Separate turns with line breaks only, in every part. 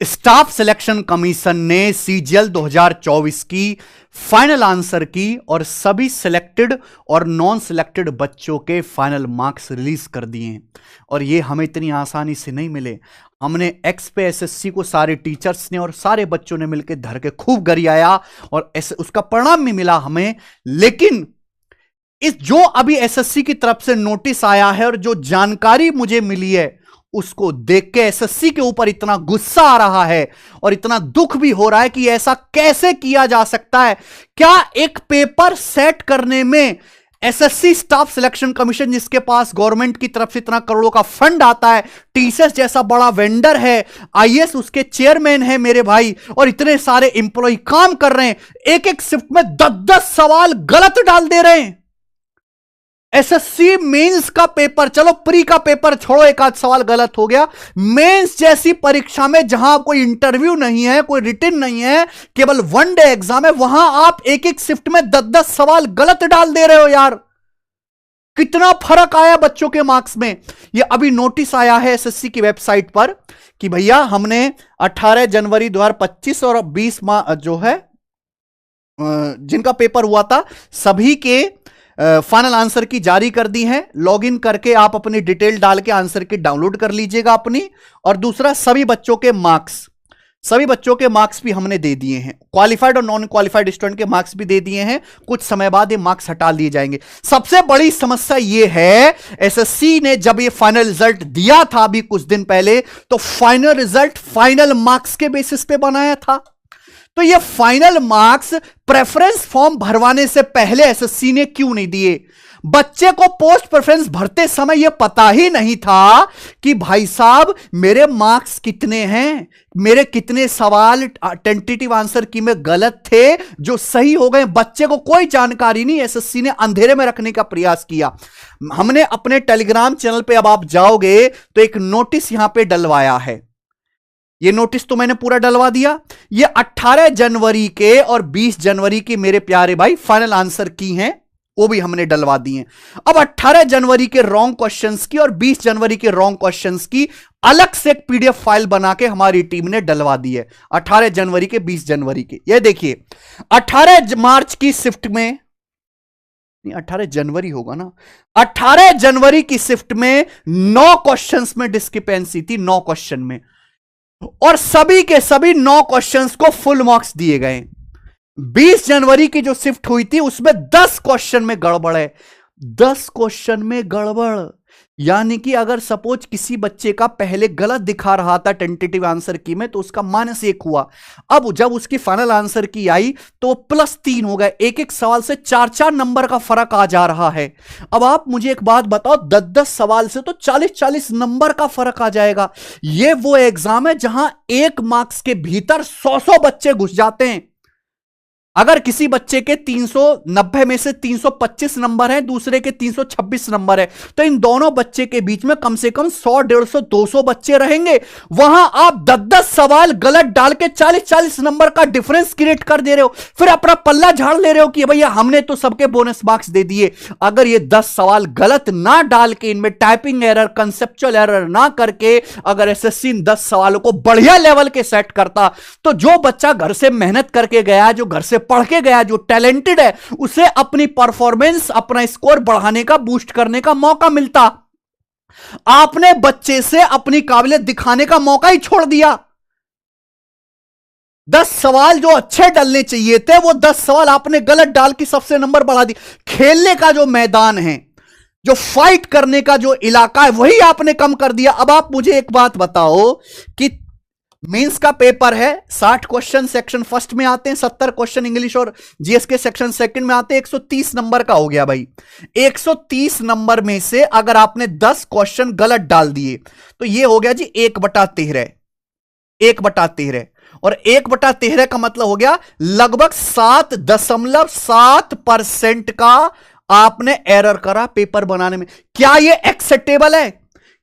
Staff selection commission ने CGL 2024 की final answer की और सभी सिलेक्टेड और नॉन सिलेक्टेड बच्चों के फाइनल मार्क्स रिलीज कर दिए हैं। और ये हमें इतनी आसानी से नहीं मिले। हमने एक्स पे एसएससी को सारे टीचर्स ने और सारे बच्चों ने मिलकर धर के खूब गरियाया और उसका परिणाम भी मिला हमें। लेकिन इस जो अभी एसएससी की तरफ से नोटिस आया है और जो जानकारी मुझे मिली है उसको देख के एसएससी के ऊपर इतना गुस्सा आ रहा है और इतना दुख भी हो रहा है कि ऐसा कैसे किया जा सकता है। क्या एक पेपर सेट करने में एसएससी स्टाफ सिलेक्शन कमीशन, जिसके पास गवर्नमेंट की तरफ से इतना करोड़ों का फंड आता है, टीसीएस जैसा बड़ा वेंडर है, आईएएस उसके चेयरमैन है मेरे भाई, और इतने सारे एम्प्लॉय काम कर रहे हैं, एक एक शिफ्ट में 10-10 सवाल गलत डाल दे रहे हैं। एसएससी मेंस का पेपर, चलो प्री का पेपर छोड़ो, एक आध सवाल गलत हो गया, मेंस जैसी परीक्षा में जहां कोई इंटरव्यू नहीं है, कोई रिटन नहीं है, केवल वन डे एग्जाम है, वहां आप एक एक शिफ्ट में 10-10 सवाल गलत डाल दे रहे हो यार। कितना फर्क आया बच्चों के मार्क्स में। यह अभी नोटिस आया है एसएससी की वेबसाइट पर कि भैया हमने 18 जनवरी 2025 और 20 जो है जिनका पेपर हुआ था सभी के फाइनल आंसर की जारी कर दी है। लॉगिन करके आप अपनी डिटेल डाल के आंसर की डाउनलोड कर लीजिएगा अपनी। और दूसरा, सभी बच्चों के मार्क्स भी हमने दे दिए हैं। क्वालिफाइड और नॉन क्वालिफाइड स्टूडेंट के मार्क्स भी दे दिए हैं। कुछ समय बाद ये मार्क्स हटा लिए जाएंगे। सबसे बड़ी समस्या ये है, एसएससी ने जब ये फाइनल रिजल्ट दिया था अभी कुछ दिन पहले, तो फाइनल रिजल्ट फाइनल मार्क्स के बेसिस पे बनाया था। तो ये फाइनल मार्क्स प्रेफरेंस फॉर्म भरवाने से पहले एसएससी ने क्यों नहीं दिए? बच्चे को पोस्ट प्रेफरेंस भरते समय यह पता ही नहीं था कि भाई साहब मेरे मार्क्स कितने हैं, मेरे कितने सवाल टेंटेटिव आंसर की में गलत थे जो सही हो गए। बच्चे को कोई जानकारी नहीं, एसएससी ने अंधेरे में रखने का प्रयास किया। हमने अपने टेलीग्राम चैनल पे, अब आप जाओगे तो एक नोटिस यहां पे डलवाया है। ये नोटिस तो मैंने पूरा डलवा दिया। ये 18 जनवरी के और 20 जनवरी की मेरे प्यारे भाई फाइनल आंसर की हैं, वो भी हमने डलवा दी हैं। अब 18 जनवरी के रॉन्ग क्वेश्चंस की और 20 जनवरी के रॉन्ग क्वेश्चंस की अलग से एक पीडीएफ फाइल बना के हमारी टीम ने डलवा दी है। 18 जनवरी के, 20 जनवरी के। ये देखिए 18 मार्च की शिफ्ट में, 18 जनवरी होगा ना, 18 जनवरी की शिफ्ट में 9 क्वेश्चंस में डिस्क्रिपेंसी थी, 9 क्वेश्चन में, और सभी के सभी 9 क्वेश्चंस को फुल मार्क्स दिए गए। 20 जनवरी की जो शिफ्ट हुई थी उसमें 10 क्वेश्चन में गड़बड़ है। 10 क्वेश्चन में गड़बड़, यानी कि अगर सपोज किसी बच्चे का पहले गलत दिखा रहा था टेंटेटिव आंसर की में, तो उसका -1 हुआ। अब जब उसकी फाइनल आंसर की आई तो +3 हो गए। एक एक सवाल से 4-4 नंबर का फर्क आ जा रहा है। अब आप मुझे एक बात बताओ, 10-10 सवाल से तो 40-40 नंबर का फर्क आ जाएगा। यह वो एग्जाम है जहां 1 मार्क्स के भीतर 100 बच्चे घुस जाते हैं। अगर किसी बच्चे के 390 में से 325 नंबर है, दूसरे के 326 नंबर है, तो इन दोनों बच्चे के बीच में कम से कम 100, 150, 200 बच्चे रहेंगे। वहां आप 10-10 सवाल गलत डाल के 40-40 नंबर का डिफरेंस क्रिएट कर दे रहे हो, फिर अपना पल्ला झाड़ ले रहे हो कि भैया हमने तो सबके बोनस मार्क्स दे दिए। अगर ये 10 सवाल गलत ना डाल के, इनमें टाइपिंग एरर, कंसेप्चुअल एरर ना करके, अगर एसएससी इन 10 सवालों को बढ़िया लेवल के सेट करता, तो जो बच्चा घर से मेहनत करके गया, जो घर से पढ़ के गया, जो टैलेंटेड है, उसे अपनी परफॉर्मेंस, अपना स्कोर बढ़ाने का, बूस्ट करने का मौका मिलता। आपने बच्चे से अपनी काबिलियत दिखाने का मौका ही छोड़ दिया। 10 सवाल जो अच्छे डलने चाहिए थे, वो 10 सवाल आपने गलत डाल के सबसे नंबर बढ़ा दी। खेलने का जो मैदान है, जो फाइट करने का जो इलाका है, वही आपने कम कर दिया। अब आप मुझे एक बात बताओ कि मेंस का पेपर है, 60 क्वेश्चन सेक्शन फर्स्ट में आते हैं, 70 क्वेश्चन इंग्लिश और जीएस के सेक्शन सेकंड में आते हैं, 130 नंबर का हो गया भाई। 130 नंबर में से अगर आपने 10 क्वेश्चन गलत डाल दिए तो यह हो गया जी 1/13। 1/13 और 1/13 का मतलब हो गया लगभग 7.7% का आपने एरर करा पेपर बनाने में। क्या यह एक्सेप्टेबल है?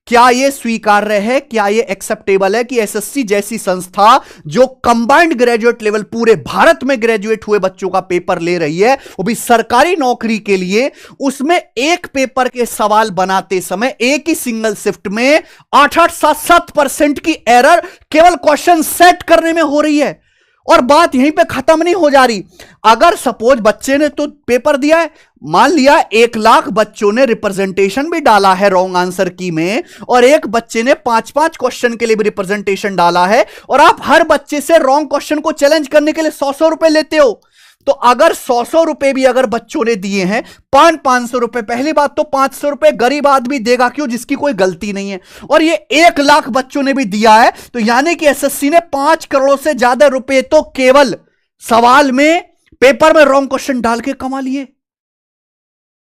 क्या यह स्वीकार्य है, क्या यह एक्सेप्टेबल है कि एसएससी जैसी संस्था जो कंबाइंड ग्रेजुएट लेवल पूरे भारत में ग्रेजुएट हुए बच्चों का पेपर ले रही है, वो भी सरकारी नौकरी के लिए, उसमें एक पेपर के सवाल बनाते समय एक ही सिंगल शिफ्ट में 8-7% की एरर केवल क्वेश्चन सेट करने में हो रही है। और बात यहीं पे खत्म नहीं हो जा रही। अगर सपोज बच्चे ने तो पेपर दिया है, मान लिया 1 लाख बच्चों ने रिप्रेजेंटेशन भी डाला है रॉन्ग आंसर की में, और एक बच्चे ने 5-5 क्वेश्चन के लिए भी रिप्रेजेंटेशन डाला है, और आप हर बच्चे से रॉन्ग क्वेश्चन को चैलेंज करने के लिए 100-100 रुपए लेते हो, तो अगर 100-100 रुपए भी अगर बच्चों ने दिए हैं, 500-500 रुपए, पहली बात तो 500 रुपए गरीब आदमी देगा क्यों जिसकी कोई गलती नहीं है, और ये 1 लाख बच्चों ने भी दिया है, तो यानी कि एसएससी ने 5 करोड़ से ज्यादा रुपए तो केवल सवाल में, पेपर में रॉन्ग क्वेश्चन डाल के कमा लिए।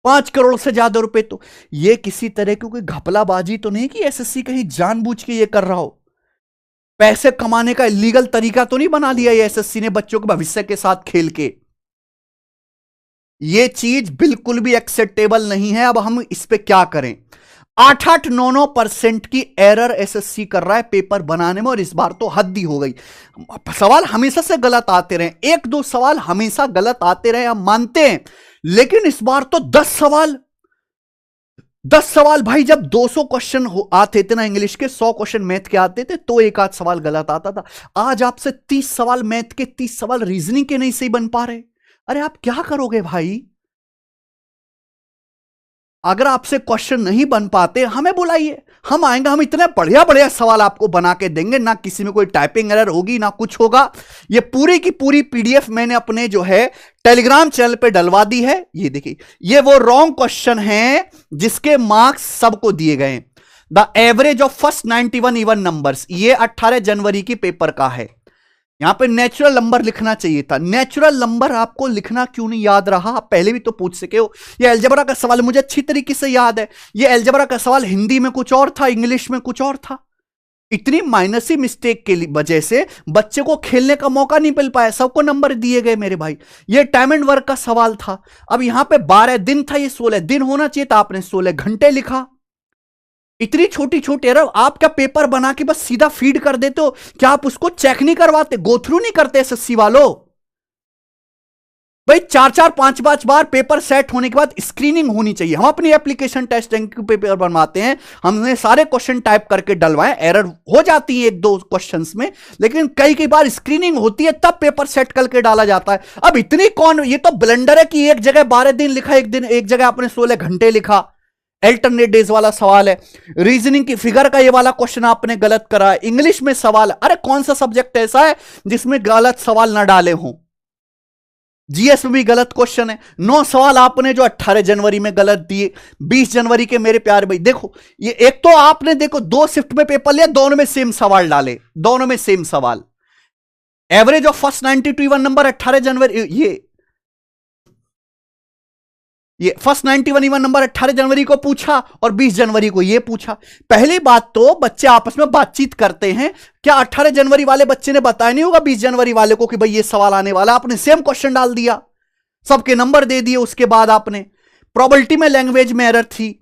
5 करोड़ से ज्यादा रुपए। तो ये किसी तरह की कोई घपलाबाजी तो नहीं कि एसएससी कहीं जानबूझ के ये कर रहा हो, पैसे कमाने का इलीगल तरीका तो नहीं बना लिया ये एसएससी ने बच्चों के भविष्य के साथ खेल के। ये चीज बिल्कुल भी एक्सेप्टेबल नहीं है। अब हम इस पे क्या करें? 8-9% की एरर एसएससी कर रहा है पेपर बनाने में, और इस बार तो हद ही हो गई। सवाल हमेशा से गलत आते रहे, 1-2 सवाल हमेशा गलत आते रहे, हम मानते हैं, लेकिन इस बार तो 10 सवाल भाई, जब 200 क्वेश्चन आते थे ना इंग्लिश के, 100 क्वेश्चन मैथ के आते थे, तो 1-8 सवाल गलत आता था। आज आपसे 30 सवाल मैथ के, 30 सवाल रीजनिंग के नहीं सही बन पा रहे। अरे आप क्या करोगे भाई? अगर आपसे क्वेश्चन नहीं बन पाते हमें बुलाइए, हम आएंगे, हम इतने बढ़िया बढ़िया सवाल आपको बना के देंगे, ना किसी में कोई टाइपिंग एरर होगी ना कुछ होगा। ये पूरी की पूरी पीडीएफ मैंने अपने जो है टेलीग्राम चैनल पे डलवा दी है। ये देखिए, ये वो रॉन्ग क्वेश्चन है जिसके मार्क्स सबको दिए गए। The average of first 91 even numbers, ये 18 जनवरी की पेपर का है। यहां पे नेचुरल नंबर लिखना चाहिए था, नेचुरल नंबर आपको लिखना क्यों नहीं याद रहा? आप पहले भी तो पूछ सके हो। ये अलजेब्रा का सवाल मुझे अच्छी तरीके से याद है, ये अलजेब्रा का सवाल हिंदी में कुछ और था, इंग्लिश में कुछ और था। इतनी माइनस ही मिस्टेक के वजह से बच्चे को खेलने का मौका नहीं मिल पाया, सबको नंबर दिए गए मेरे भाई। ये टाइम एंड वर्क का सवाल था। अब यहां पे 12 दिन था, ये 16 दिन होना चाहिए था, आपने 16 घंटे लिखा। इतनी छोटी छोटी एरर, आप क्या पेपर बना के बस सीधा फीड कर देते हो? क्या आप उसको चेक नहीं करवाते, गो थ्रू नहीं करते एसएससी वालों? भाई 4-4, 5-5 बार पेपर सेट होने के बाद स्क्रीनिंग होनी चाहिए। हम अपनी एप्लीकेशन टेस्ट रैंक पेपर बनवाते हैं, हमने सारे क्वेश्चन टाइप करके डलवाए, एरर हो जाती है 1-2 क्वेश्चंस में, लेकिन कई बार स्क्रीनिंग होती है तब पेपर सेट करके डाला जाता है। अब इतनी कौन, ये तो ब्लेंडर है कि एक जगह 12 दिन लिखा, एक जगह आपने 16 घंटे लिखा। अल्टरनेट डेज वाला सवाल है, रीजनिंग की फिगर का ये वाला क्वेश्चन आपने गलत करा, इंग्लिश में सवाल। अरे कौन सा सब्जेक्ट ऐसा है जिसमें गलत सवाल ना डाले हों? जीएस में भी गलत क्वेश्चन है। 9 सवाल आपने जो 18 जनवरी में गलत दिए, 20 जनवरी के मेरे प्यारे भाई। देखो ये एक तो आपने देखो 2 शिफ्ट में पेपर लिया, दोनों में सेम सवाल डाले, दोनों में सेम सवाल। Average of first 92 even number 18 जनवरी, ये फर्स्ट 91 इवन नंबर 18 जनवरी को पूछा और 20 जनवरी को ये पूछा। पहली बात तो बच्चे आपस में बातचीत करते हैं, क्या 18 जनवरी वाले बच्चे ने बताया नहीं होगा 20 जनवरी वाले को कि भाई ये सवाल आने वाला? आपने सेम क्वेश्चन डाल दिया, सबके नंबर दे दिए। उसके बाद आपने प्रोबेबिलिटी में लैंग्वेज में एरर थी,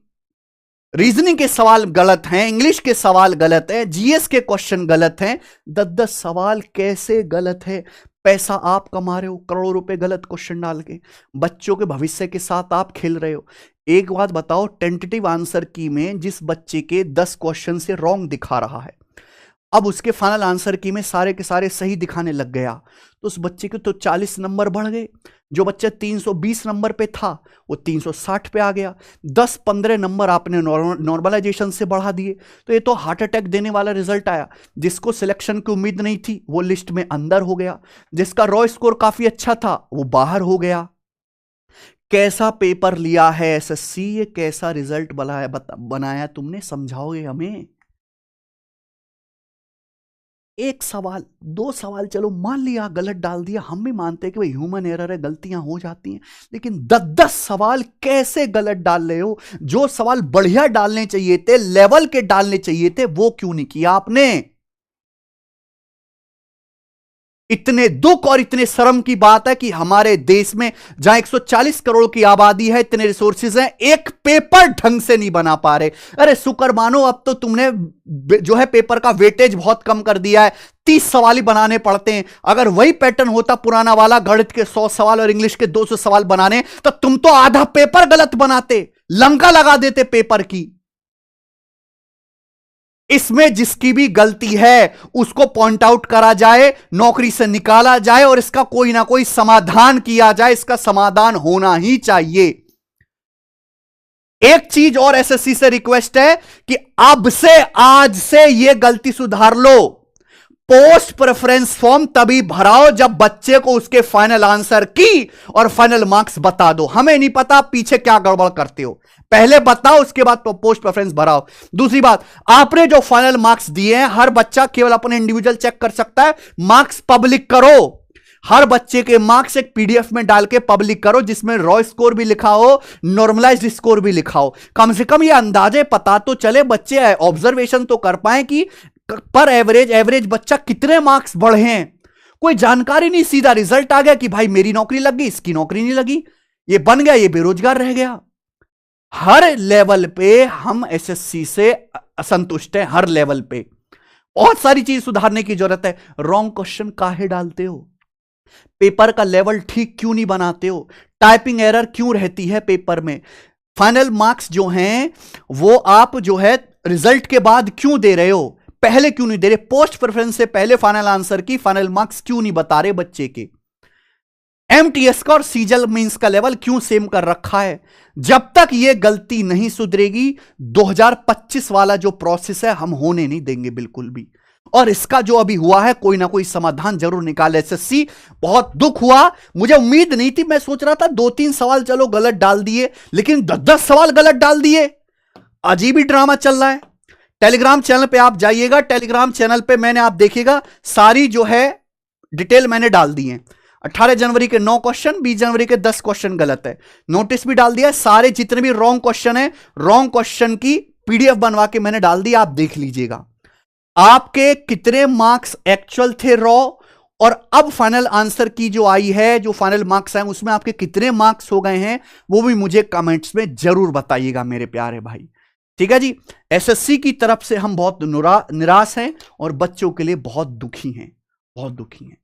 रीजनिंग के सवाल गलत हैं, इंग्लिश के सवाल गलत है, जीएस के क्वेश्चन गलत हैं। 10-10 सवाल कैसे गलत है? पैसा आप कमा रहे हो करोड़ों रुपए गलत क्वेश्चन डाल के, बच्चों के भविष्य के साथ आप खेल रहे हो। एक बात बताओ, टेंटेटिव आंसर की में जिस बच्चे के 10 क्वेश्चन से रॉन्ग दिखा रहा है, अब उसके फाइनल आंसर की में सारे के सारे सही दिखाने लग गया, तो उस बच्चे के तो 40 नंबर बढ़ गए। जो बच्चा 320 नंबर पे था वो 360 पे आ गया। 10-15 नंबर आपने नॉर्मलाइजेशन से बढ़ा दिए, तो ये तो हार्ट अटैक देने वाला रिजल्ट आया। जिसको सिलेक्शन की उम्मीद नहीं थी वो लिस्ट में अंदर हो गया, जिसका रॉ स्कोर काफी अच्छा था वो बाहर हो गया। कैसा पेपर लिया है एसएससी, ये कैसा रिजल्ट बनाया तुमने, समझाओगे हमें? एक सवाल 2 सवाल चलो मान लिया गलत डाल दिया, हम भी मानते हैं कि भाई ह्यूमन एरर है, गलतियां हो जाती हैं, लेकिन 10-10 सवाल कैसे गलत डाल रहे हो? जो सवाल बढ़िया डालने चाहिए थे, लेवल के डालने चाहिए थे, वो क्यों नहीं किया आपने? इतने दुख और इतने शर्म की बात है कि हमारे देश में जहां 140 करोड़ की आबादी है, इतने रिसोर्सेज हैं, एक पेपर ढंग से नहीं बना पा रहे। अरे शुक्र मानो अब तो तुमने जो है पेपर का वेटेज बहुत कम कर दिया है, 30 सवाल ही बनाने पड़ते हैं। अगर वही पैटर्न होता पुराना वाला, गणित के 100 सवाल और इंग्लिश के 200 सवाल बनाने, तो तुम तो आधा पेपर गलत बनाते, लंका लगा देते पेपर की। इसमें जिसकी भी गलती है उसको पॉइंट आउट करा जाए, नौकरी से निकाला जाए और इसका कोई ना कोई समाधान किया जाए। इसका समाधान होना ही चाहिए। एक चीज और एसएससी से रिक्वेस्ट है कि अब से, आज से यह गलती सुधार लो। पोस्ट प्रेफरेंस फॉर्म तभी भराओ जब बच्चे को उसके फाइनल आंसर की और फाइनल मार्क्स बता दो। हमें नहीं पता पीछे क्या गड़बड़ करते हो, पहले बताओ, उसके बाद तो पोस्ट प्रेफरेंस भराओ। दूसरी बात, आपने जो फाइनल मार्क्स दिए हैं, हर बच्चा केवल अपने इंडिविजुअल चेक कर सकता है। मार्क्स पब्लिक करो, हर बच्चे के मार्क्स एक पीडीएफ में डाल के पब्लिक करो, जिसमें रॉ स्कोर भी लिखा हो, नॉर्मलाइज्ड स्कोर भी लिखा हो। कम से कम ये अंदाजे पता तो चले, बच्चे ऑब्जर्वेशन तो कर पाए कि पर एवरेज बच्चा कितने मार्क्स बढ़े हैं। कोई जानकारी नहीं, सीधा रिजल्ट आ गया कि भाई मेरी नौकरी लग गई, इसकी नौकरी नहीं लगी, ये बन गया, ये बेरोजगार रह गया। हर लेवल पे हम एसएससी से असंतुष्ट हैं, हर लेवल पे बहुत सारी चीज सुधारने की जरूरत है। रॉन्ग क्वेश्चन काहे डालते हो? पेपर का लेवल ठीक क्यों नहीं बनाते हो? टाइपिंग एरर क्यों रहती है पेपर में? फाइनल मार्क्स जो हैं वो आप जो है रिजल्ट के बाद क्यों दे रहे हो, पहले क्यों नहीं दे रहे? पोस्ट प्रेफरेंस से पहले फाइनल आंसर की फाइनल मार्क्स क्यों नहीं बता रहे बच्चे के? एमटीएस का और सीजल मींस का लेवल क्यों सेम कर रखा है? जब तक यह गलती नहीं सुधरेगी 2025 वाला जो प्रोसेस है हम होने नहीं देंगे बिल्कुल भी। और इसका जो अभी हुआ है कोई ना कोई समाधान जरूर निकाले एसएससी। बहुत दुख हुआ, मुझे उम्मीद नहीं थी। मैं सोच रहा था 2-3 सवाल चलो गलत डाल दिए, लेकिन 10-10 सवाल गलत डाल दिए। अजीब ही ड्रामा चल रहा है। टेलीग्राम चैनल पे आप जाइएगा, टेलीग्राम चैनल पे मैंने, आप देखिएगा सारी जो है डिटेल मैंने डाल दी है। 18 जनवरी के 9 क्वेश्चन, 20 जनवरी के 10 क्वेश्चन गलत है। नोटिस भी डाल दिया है, सारे जितने भी रॉन्ग क्वेश्चन है, रॉन्ग क्वेश्चन की पीडीएफ बनवा के मैंने डाल दी, आप देख लीजिएगा। आपके कितने मार्क्स एक्चुअल थे रॉ, और अब फाइनल आंसर की जो आई है, जो फाइनल मार्क्स आए उसमें आपके कितने मार्क्स हो गए हैं, वो भी मुझे कमेंट्स में जरूर बताइएगा मेरे प्यारे भाई। ठीक है जी। एसएससी की तरफ से हम बहुत निराश हैं और बच्चों के लिए बहुत दुखी हैं, बहुत दुखी हैं।